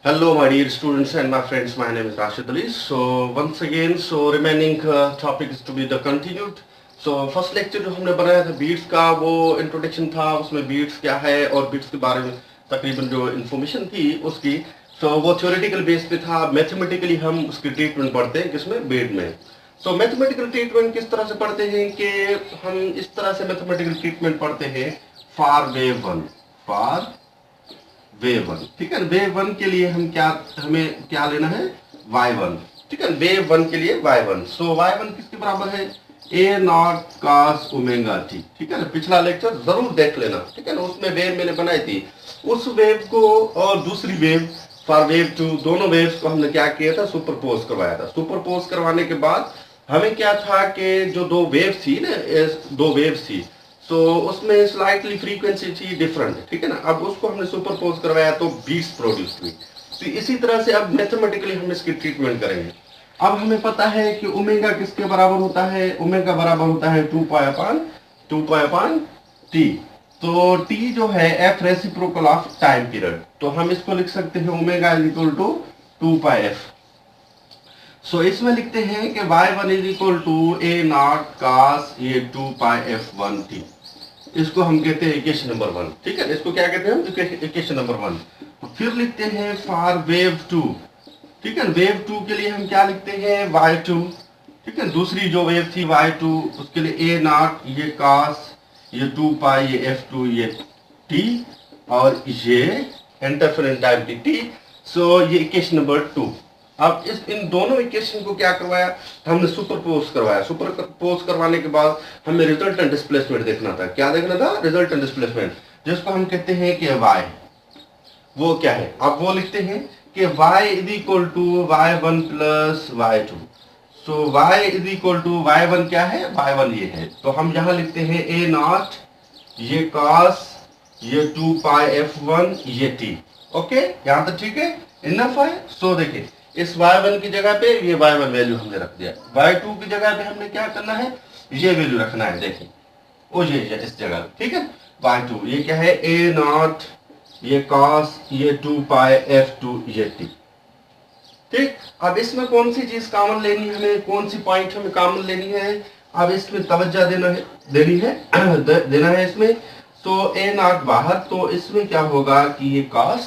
Hello, my dear students and my friends. My name is Rashid Ali. So once again, remaining topic is to be the continued. First lecture जो हमने बनाया था beats का, वो introduction था, उसमें beats क्या है और बीट्स के बारे में तकरीबन जो इन्फॉर्मेशन थी उसकी, वो थ्योरेटिकल बेस पे था। मैथमेटिकली हम उसकी ट्रीटमेंट पढ़ते हैं किसमें, बीट में। मैथमेटिकल ट्रीटमेंट किस तरह से पढ़ते हैं कि हम इस तरह से मैथमेटिकल ट्रीटमेंट पढ़ते हैं for wave one, for wave one. ठीक है, वेव वन के लिए हमें क्या लेना है, y1। ठीक है, वेव वन के लिए y1। y1 किसके बराबर है, ए नॉट कॉस ओमेगा टी। ठीक है ना, पिछला लेक्चर जरूर देख लेना। ठीक है ना, उसमें वेव मैंने बनाई थी। उस वेव को और दूसरी वेव फॉर वेव टू, दोनों वेव्स को हमने क्या किया था, सुपरपोज करवाया था। सुपरपोज करवाने के बाद हमें क्या था कि जो दो वेव्स थी ना, दो वेव्स थी, उसमें स्लाइटली फ्रीक्वेंसी थी डिफरेंट। ठीक है ना, अब उसको हमने सुपरपोज करवाया तो बीट्स प्रोड्यूस हुई। तो इसी तरह से अब मैथमेटिकली हम इसकी ट्रीटमेंट करेंगे। अब हमें पता है कि ओमेगा किसके बराबर होता है, ओमेगा बराबर होता है 2 पाई अपान टी। तो टी जो है F reciprocal of time period, तो हम इसको लिख सकते हैं omega is equal to 2 pi F. इसमें लिखते हैं कि y1 is equal to A naught cos ये 2 पाई एफ 1 टी। इसको हम कहते हैं इक्वेशन नंबर 1। ठीक है, इसको क्या कहते हैं हम, इक्वेशन नंबर 1। तो फिर लिखते हैं फॉर वेव 2। ठीक है, वेव 2 के लिए हम क्या लिखते हैं, y2। ठीक है, दूसरी जो वेव थी y2, उसके लिए ए नॉट ये कॉस ये 2 पाई ये f2 ये t और ये इंटरफेरेंस टाइम टी। ये इक्वेशन नंबर 2। अब इन दोनों इक्वेशन को क्या करवाया, हमने सुपरपोज करवाया। सुपरपोज करवाने के बाद हमें रिजल्टेंट डिस्प्लेसमेंट देखना था। क्या देखना था, रिजल्टेंट डिस्प्लेसमेंट, जिसको हम कहते हैं कि y, वो क्या है। अब वो लिखते हैं कि y is equal to y1 plus y2। y is equal to y1 क्या है, y1 ये है। तो हम यहाँ लिखते हैं ए नॉट ये cos ये 2 पाई f1 ये t। ओके, यहाँ तक ठीक है, इनफ है। देखिए इस y1 की जगह पे ये y1 वैल्यू हमने रख दिया, y2 की जगह पे हमने क्या करना है, ये वैल्यू रखना है। देखिए वो ये इस जगह, ठीक है, y2 ये क्या है, a नॉट ये cos ये 2 पाई f2 ये t। ठीक, अब इसमें कौन सी चीज कॉमन लेनी है, हमें कौन सी पॉइंट हमें कॉमन लेनी है, अब इसमें तवज्जो देना है इसमें। a नॉट बाहर, तो इसमें क्या होगा कि ये cos,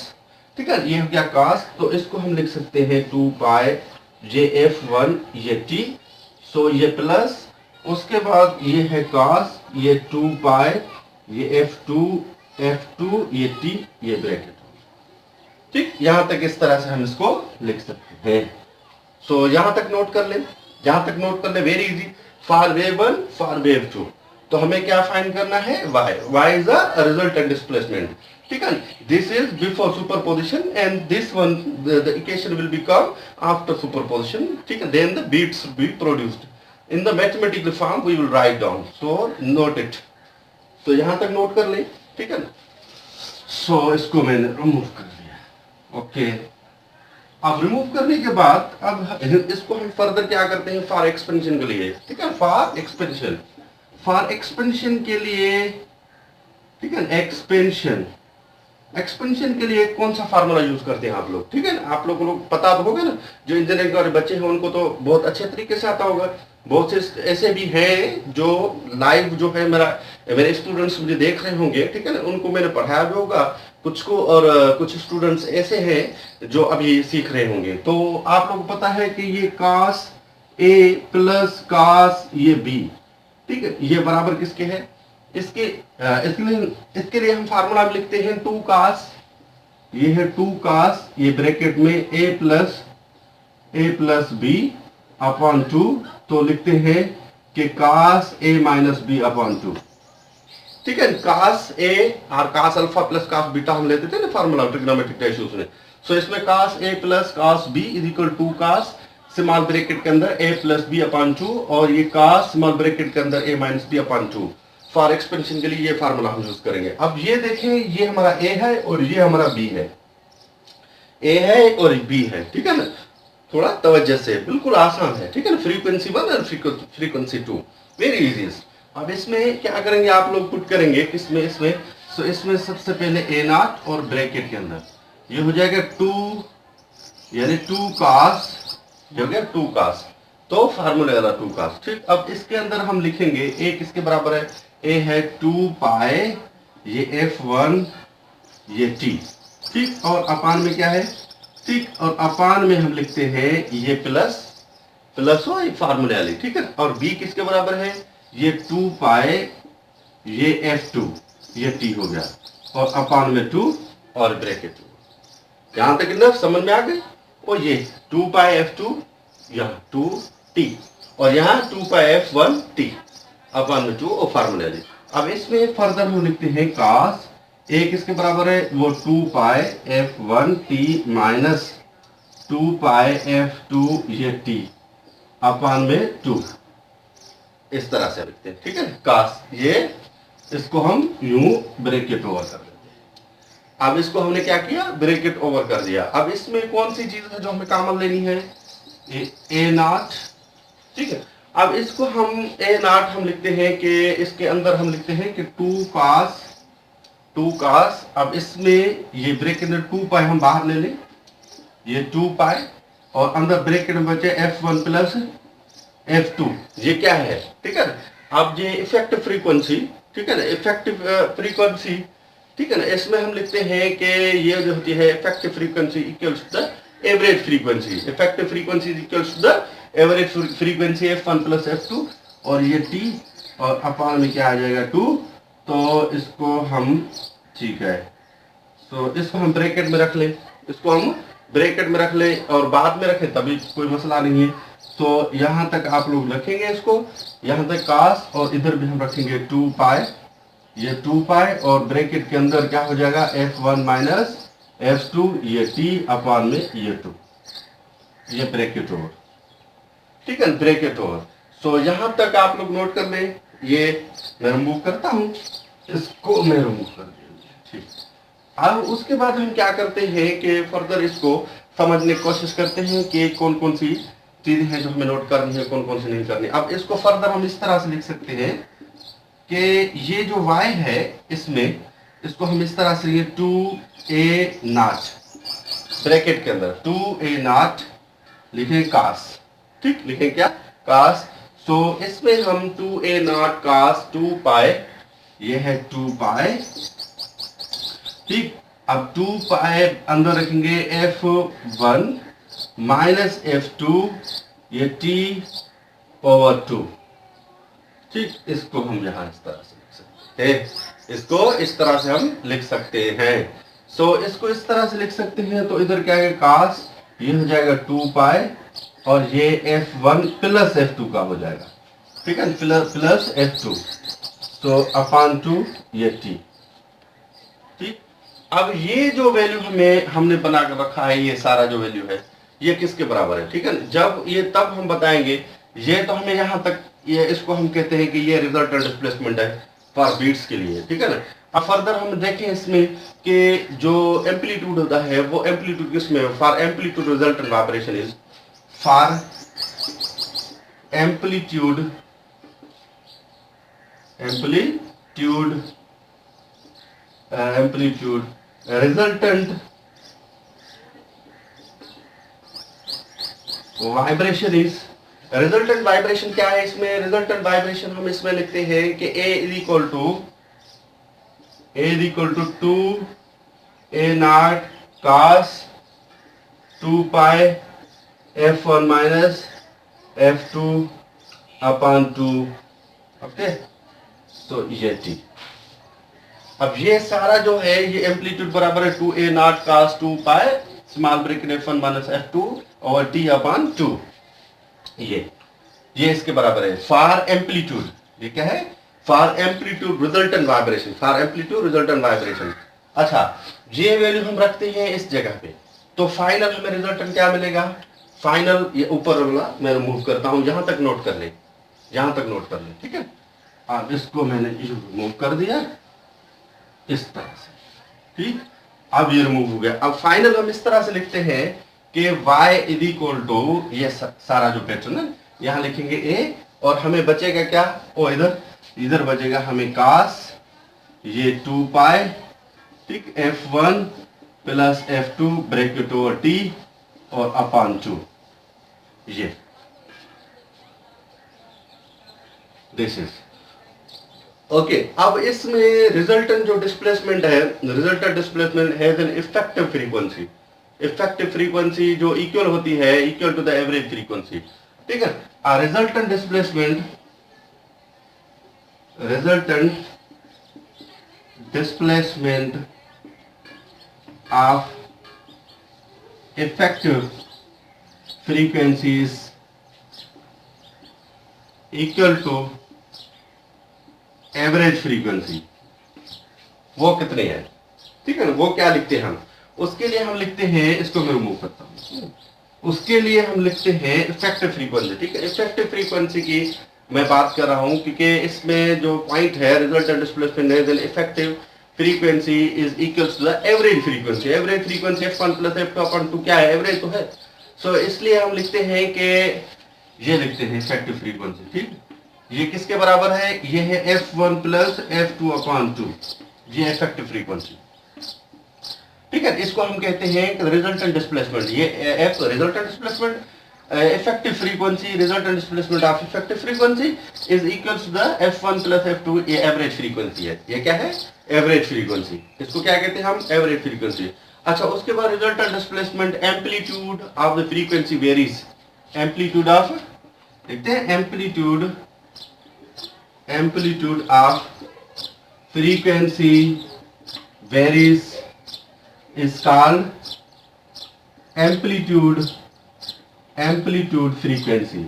ठीक है, ये हो गया cos, तो इसको हम लिख सकते हैं 2 पाई जे f1 ये t। ये प्लस, उसके बाद ये है cos ये 2 पाई ये f2 ये t ये ब्रैकेट। ठीक, यहां तक इस तरह से हम इसको लिख सकते हैं। यहां तक नोट कर ले, very easy. For wave 1 for wave 2, तो हमें क्या फाइंड करना है, y is a resultant displacement. ठीक है, this is before superposition and this one the equation will become after superposition. ठीक है, then the beats be produced in the mathematical form we will write down. Note it. यहां तक note कर ले, ठीक है ना। इसको मैंने रिमूव कर दिया। ओके, अब रिमूव करने के बाद अब इसको हम फर्दर क्या करते हैं, फॉर एक्सपेंशन के लिए। ठीक है, फॉर एक्सपेंशन के लिए, ठीक है, एक्सपेंशन के लिए कौन सा फार्मूला यूज करते हैं आप लोग। ठीक है ना, आप लोगों को पता तो होगा ना, जो इंजीनियरिंग वाले बच्चे हैं उनको तो बहुत अच्छे तरीके से आता होगा। बहुत से ऐसे भी हैं जो लाइव जो है मेरे स्टूडेंट्स मुझे देख रहे होंगे, ठीक है ना, उनको मैंने पढ़ाया भी होगा कुछ को, और कुछ स्टूडेंट्स ऐसे हैं जो अभी सीख रहे होंगे। तो आप लोगों को पता है कि ये cos a प्लस cos ये b, ठीक है, ये बराबर किसके है, इसके लिए हम फार्मूला में लिखते हैं 2 cos, ये है 2 cos ये ब्रैकेट में a प्लस b अपॉन 2। तो लिखते हैं कि cos a minus b upon 2। ठीक है, cos a और cos alpha plus cos beta हम लेते थे ना फार्मूला ट्रिग्नोमेट्रिक रेशियोज में। इसमें cos a plus cos b is equal to cos small bracket के अंदर a प्लस b अपॉन 2 और ये cos स्मॉल ब्रैकेट के अंदर a minus b upon 2। For expansion के लिए ये फार्मूला हम यूज करेंगे। अब ये देखें, ये हमारा a है और ये हमारा b है, a है और b है। ठीक है ना, थोड़ा तवज्जो से, बिल्कुल आसान है। ठीक है ना, फ्रीक्वेंसी 1 और फ्रीक्वेंसी 2, वेरी इजी। अब इसमें क्या करेंगे आप लोग, पुट करेंगे किसमें, इसमें। इसमें सबसे पहले a नॉट और ब्रैकेट के अंदर ये हो जाएगा 2 यानी 2 cos, हो गया 2 cos, तो फार्मूला वाला 2 cos। ठीक, अब इसके अंदर हम लिखेंगे a किसके बराबर है, a है 2 पाई ये f1 ये t। ठीक, और अपान में क्या है, ठीक, और अपान में हम लिखते हैं ये प्लस प्लस हो ये फार्मूले वाली। ठीक है, और b किसके बराबर है, ये 2 पाई ये f2 ये t हो गया, और अपान में 2 और ब्रैकेट 2। यहां तक ना समझ में आ गई। और ये 2 पाई f2 यहाँ 2t, और यहाँ 2 पाई f1t अपान में 2 और फार्मूले वाली। अब इसमें फर्दर हम लिखते हैं cos a किसके बराबर है, वो 2 पाई f1t माइनस 2 पाई f2 ये t अपान में 2, इस तरह से लिखते हैं। ठीक है, कास ये, इसको हम यूं ब्रैकेट ओवर कर देते हैं। अब इसको हमने क्या किया, ब्रैकेट ओवर कर दिया। अब इसमें कौन सी चीज है जो हमें कॉमन लेनी है, ए नॉट। ठीक है, अब इसको हम ए नॉट हम लिखते हैं कि इसके अंदर हम लिखते हैं कि 2 कास। अब इसमें ये ब्रैकेट में 2 पाई हम बाहर ले लें, ये 2 पाई, और अंदर ब्रैकेट में बचे f1 प्लस f2, ये क्या है। ठीक है, अब ये इफेक्टिव फ्रीक्वेंसी, ठीक है ना, इफेक्टिव फ्रीक्वेंसी, ठीक है ना, इसमें हम लिखते हैं कि ये जो होती है effective frequency equals to the average frequency. Effective frequency equals to the average frequency f1 plus f2, और ये t, और अपान में क्या आ जाएगा 2। तो इसको हम, ठीक है, तो इसको हम ब्रैकेट में रख लें, इसको हम ब्रैकेट में रख लें और बाद में रखें तभी कोई मसला नहीं है। तो यहाँ तक आप लोग रखेंगे इसको, यहाँ तक कास, और इधर भी हम रखेंगे 2 पाई, ये 2 पाई, और ब्रैकेट के अंदर क्या हो जाएगा f1 माइनस f2 ये t अपान में ये 2, ये ब्रैकेट ओवर। ठीक है, ब्रैकेट ओवर। सो यहाँ तक आप लोग नोट कर लें। ये मैं रिमूव करता हूँ, इसको मैं रिमूव कर दिया। ठीक, अब उसके बाद हम क्या करते हैं कि फर्दर इसको समझने की कोशिश करते हैं कि कौन कौन सी चीजें हैं जो हमें नोट करनी है, कौन कौन सी नहीं करनी। अब इसको फर्दर हम इस तरह से लिख सकते हैं कि ये जो y है इसमें, इसको हम इस तरह से 2a नॉट ब्रैकेट के अंदर 2a नॉट लिखें कास। ठीक, लिखें क्या, कास। सो इसमें हम 2a नॉट कास 2 पाई, ये है 2 पाई। ठीक, अब 2 पाई अंदर रखेंगे f1 माइनस f2 ये t ओवर 2। ठीक, इसको हम यहां इस तरह से लिख सकते हैं, इसको इस तरह से हम लिख सकते हैं। सो इसको इस तरह से लिख सकते हैं। तो इधर क्या है, कास, ये हो जाएगा 2 पाई, और ये f1 प्लस f2 का हो जाएगा। ठीक है, प्लस f2, तो अपान 2 ये t। ठीक, अब ये जो वैल्यू हमने बना कर रखा है, ये सारा जो वैल्यू है ये किसके बराबर है। ठीक है, जब ये तब हम बताएंगे, ये तो हमें यहाँ तक, ये इसको हम कहते हैं कि ये रिजल्टेंट डिस्प्लेसमेंट है फॉर बीट्स के लिए। ठीक है ना, अब फर्दर हम देखें इसमें कि जो एम्पलीट्यूड होता है वो एम्पलीट्यूड किसमें, for amplitude resultant vibration is, for amplitude resultant vibration is, resultant vibration क्या है इसमें, रिजल्टेंट वाइब्रेशन हम इसमें लिखते हैं कि a is equal to 2a naught cos 2 pi f1 minus f2 upon 2। Okay, तो ये t। अब ये सारा जो है ये एम्पलीट्यूड बराबर है 2a naught cos 2 pi small bracket f1 minus f2 और t अपान 2। ये इसके बराबर है फॉर एम्पलीट्यूड। ये क्या है, for amplitude resultant vibration, for amplitude resultant vibration. अच्छा, ये वैल्यू हम रखते हैं इस जगह पे, तो फाइनल हमें रिजल्टेंट क्या मिलेगा, फाइनल ये ऊपर वाला मैं रिमूव करता हूं, यहां तक नोट कर ले, यहां तक नोट कर ले। ठीक है, अब इसको मैंने रिमूव कर दिया इस तरह से। ठीक, अब ये रिमूव हो गया। अब फाइनल हम इस तरह से लिखते हैं कि y इज इक्वल टू, ये सारा जो पैटर्न है यहां लिखेंगे a, और हमें बचेगा क्या, ओ इधर बचेगा हमें cos ये 2 पाई, ठीक, f1 plus f2 bracket over t और अपॉन 2, ये दिस इज ओके। अब इसमें रिजल्टेंट जो डिस्प्लेसमेंट है, resultant displacement has an effective frequency, effective frequency जो इक्वल होती है equal to the average frequency, ठीक है। Resultant displacement, resultant displacement of effective frequencies equal to average frequency, वो कितने हैं, ठीक है ना। वो क्या लिखते हैं हम, उसके लिए हम लिखते हैं, इसको मैं रिमूव करता हूं, उसके लिए हम लिखते हैं इफेक्टिव फ्रीक्वेंसी, ठीक है। इफेक्टिव फ्रीक्वेंसी की मैं बात कर रहा हूं क्योंकि इसमें जो पॉइंट है रिजल्टेंट डिस्प्लेसमेंट है, then effective frequency is equals to the average frequency. Average frequency f1 plus f2 upon 2 क्या है, एवरेज तो है। सो इसलिए हम लिखते हैं कि ये लिखते हैं इफेक्टिव फ्रीक्वेंसी, ठीक। ये किसके बराबर है, ये है f1 प्लस f2 अपॉन 2, ये इफेक्टिव फ्रीक्वेंसी, ठीक है। इसको हम कहते हैं रिजल्टेंट डिस्प्लेसमेंट। ये f resultant displacement, effective frequency, resultant displacement of effective frequency is equals to the f1 plus f2, ये एवरेज फ्रीक्वेंसी है। ये क्या है, एवरेज फ्रीक्वेंसी। इसको क्या कहते हैं हम, एवरेज फ्रीक्वेंसी। अच्छा, उसके बाद resultant displacement, amplitude of the frequency varies, amplitude of, देखते हैं, amplitude of frequency varies is called amplitude frequency,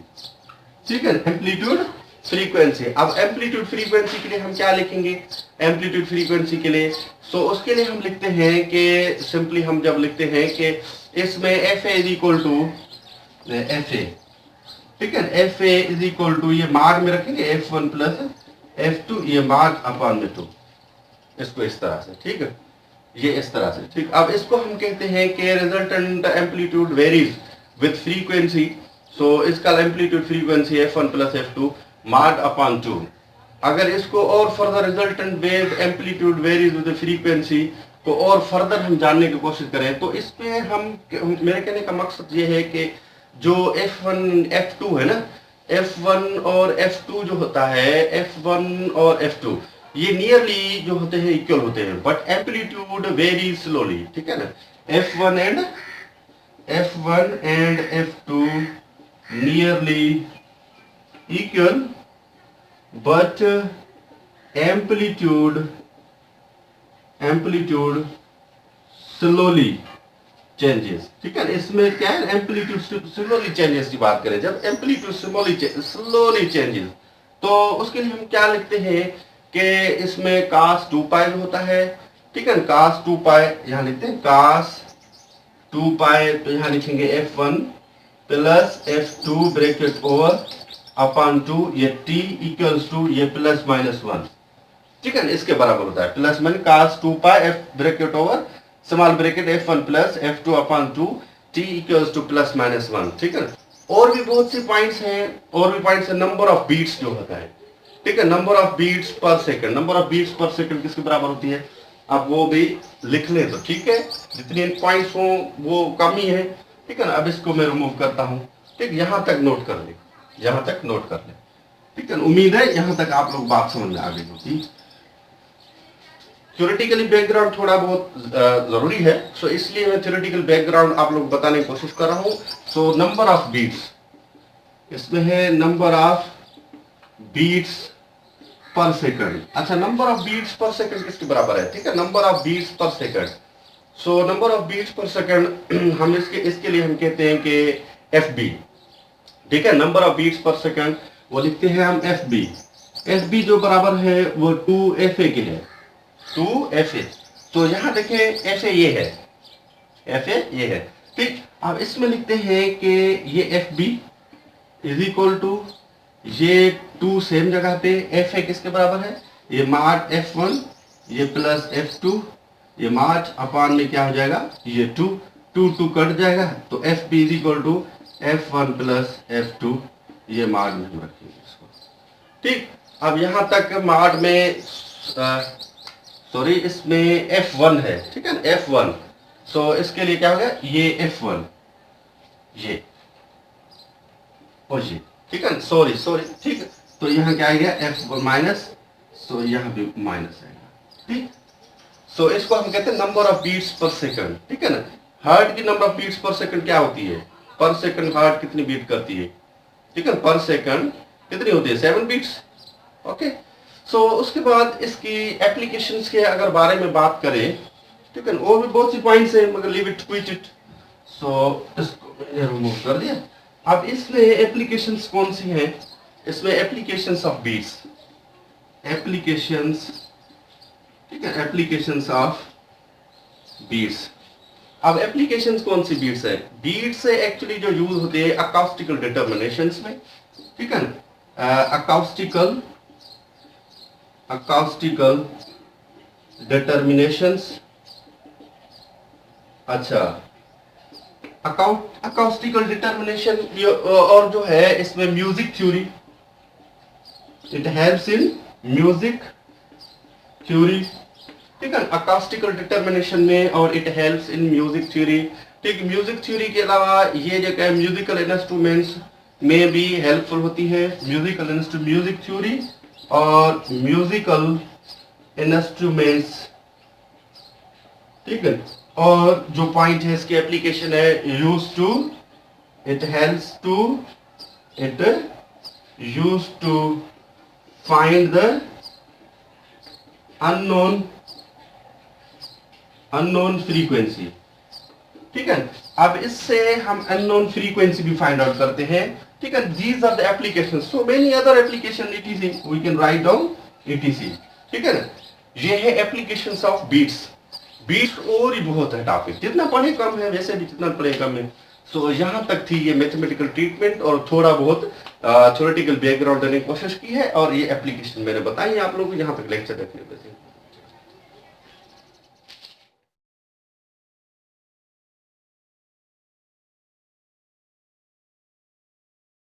ठीक है, एम्पलीट्यूड फ्रीक्वेंसी। अब एम्पलीट्यूड फ्रीक्वेंसी के लिए हम क्या लिखेंगे, एम्पलीट्यूड फ्रीक्वेंसी के लिए उसके लिए हम लिखते हैं कि सिंपली हम जब लिखते हैं कि इसमें F A is equal to F A, ठीक है, F A is equal to, ये मार्ग में रखेंगे f1 प्लस f2, ये मार्ग अपॉन में 2, इसको इस तरह से, ठीक है, ये इस तरह से, ठीक। अब इसको हम कहते हैं कि resultant amplitude varies with frequency, so इसका amplitude frequency f1 plus f2 मार्ड अपॉन 2। अगर इसको और further resultant wave amplitude varies with frequency को और फर्दर हम जानने की कोशिश करें तो इसमें हम, मेरे कहने का मकसद ये है कि जो f1 f2 है ना, f1 और f2 जो होता है, f1 और f2 ये नियरली जो होते हैं इक्वल होते हैं, बट एम्पलीट्यूड वेरी स्लोली, ठीक है ना। f1 and f2 nearly equal, but amplitude slowly changes, ठीक है। इसमें क्या है, एम्पलीट्यूड स्लोली चेंजेस की बात करें, जब एम्पलीट्यूड स्लोली चेंजेस, तो उसके लिए हम क्या लिखते हैं कि इसमें cos 2 पाई होता है, ठीक है, cos 2 पाई यहाँ लिखते हैं, cos 2 पाई, तो यहाँ लिखेंगे f1 plus f2 bracket over upon 2, ये t इक्वल्स टू ये प्लस माइनस 1, ठीक है, इसके बराबर होता है, प्लस माइनस cos 2 पाई f bracket over small bracket f1 plus f2 upon 2, t equals two plus minus 1, ठीक है। और भी बहुत सी पॉइंट्स हैं, नंबर ऑफ बीट्स जो होता है, ठीक है, number of beats per second, number of beats per second किसके बराबर होती है, अब वो भी लिख ले तो ठीक है, जितने पॉइंट्स हो वो कम ही है, ठीक है ना। अब इसको मैं रिमूव करता हूं, ठीक, यहां तक नोट कर ले, यहां तक नोट कर ले, ठीक है। उम्मीद है यहां तक आप लोग बात समझ में आ गई होगी। थ्योरेटिकली बैकग्राउंड थोड़ा बहुत जरूरी है, सो इसलिए मैं थ्योरेटिकल बैकग्राउंड आप लोग बताने की कोशिश कर रहा हूं। सो नंबर ऑफ बीट्स, इसमें है number of beats per second. अच्छा, number of beats per second किसके बराबर है, ठीक है, number of beats per second. So number of beats per second हम इसके लिए हम कहते हैं कि FB, ठीक है, number of beats per second वो लिखते हैं हम FB जो बराबर है वो 2FA के है, 2FA। तो यहाँ देखें FA ये है, ठीक। अब इसमें लिखते हैं कि ये FB इज इक्वल टू ये 2 सेम जगह पे, FA किसके बराबर है, ये मार्ट F1, ये प्लस F2, ये मार्च अपॉन में क्या हो जाएगा, ये 2 कट जाएगा, तो FB is equal to F1 plus F2, ये मार्ट में हम रखेंगे इसको, ठीक। अब यहाँ तक मार्ट में सॉरी इसमें F1 है, ठीक है ना, F1। सो इसके लिए क्या हो गया, ये F1, ये और ये, ठीक है, सॉरी ठीक है। तो यहाँ क्या आएगा f माइनस, सो यहाँ भी माइनस आएगा, ठीक। सो इसको हम कहते हैं number of beats per second, ठीक है ना। हार्ट की number of beats per second क्या होती है, पर सेकंड हार्ट कितनी बीट करती है, ठीक है, पर सेकंड कितनी होती है, 7 बीट्स, ओके। सो उसके बाद इसकी एप्लीकेशंस के अगर बारे में बात करें, ठीक है, और भी बहुत सी पॉइंट्स है, मगर लीव इट क्विट इट। सो इसको मैंने रिमूव कर दिया। अब इसमें एप्लीकेशंस कौन सी हैं, इसमें एप्लीकेशंस ऑफ बीट्स, एप्लीकेशंस, ठीक है, एप्लीकेशंस ऑफ बीट्स। अब एप्लीकेशंस कौन सी बीट्स है, बीट्स से एक्चुअली जो यूज होते हैं अकाउस्टिकल डिटर्मिनेशंस में, ठीक है ना, अकाउस्टिकल डिटर्मिनेशंस। अच्छा, अकाउस्टिकल डिटर्मिनेशन और जो है इसमें music theory, it helps in music theory, ठीक है, अकाउस्टिकल डिटर्मिनेशन में, और it helps in music theory, ठीक। म्यूजिक थ्योरी के अलावा ये जो है म्यूजिकल इंस्ट्रूमेंट्स में भी हेल्पफुल होती है, म्यूजिक थ्योरी और म्यूजिकल इंस्ट्रूमेंट्स, ठीक है। और जो पॉइंट है इसकी एप्लीकेशन है use to, it helps to, it use to find the unknown frequency, ठीक है। अब इससे हम अननोन फ्रीक्वेंसी भी फाइंड आउट करते हैं, ठीक है। These are the applications, so many other application etc we can write down etc, ठीक है ना। ये है एप्लीकेशंस ऑफ बीट्स। बीट्स और ही बहुत है टॉपिक, जितना पढ़े कम है, वैसे भी जितना पढ़े कम है। सो यहाँ तक थी ये मैथमेटिकल ट्रीटमेंट, और थोड़ा बहुत थ्योरेटिकल बैकग्राउंड देने की कोशिश की है, और ये एप्लीकेशन मैंने बताई आप लोगों को। यहाँ तक लेक्चर देखने पे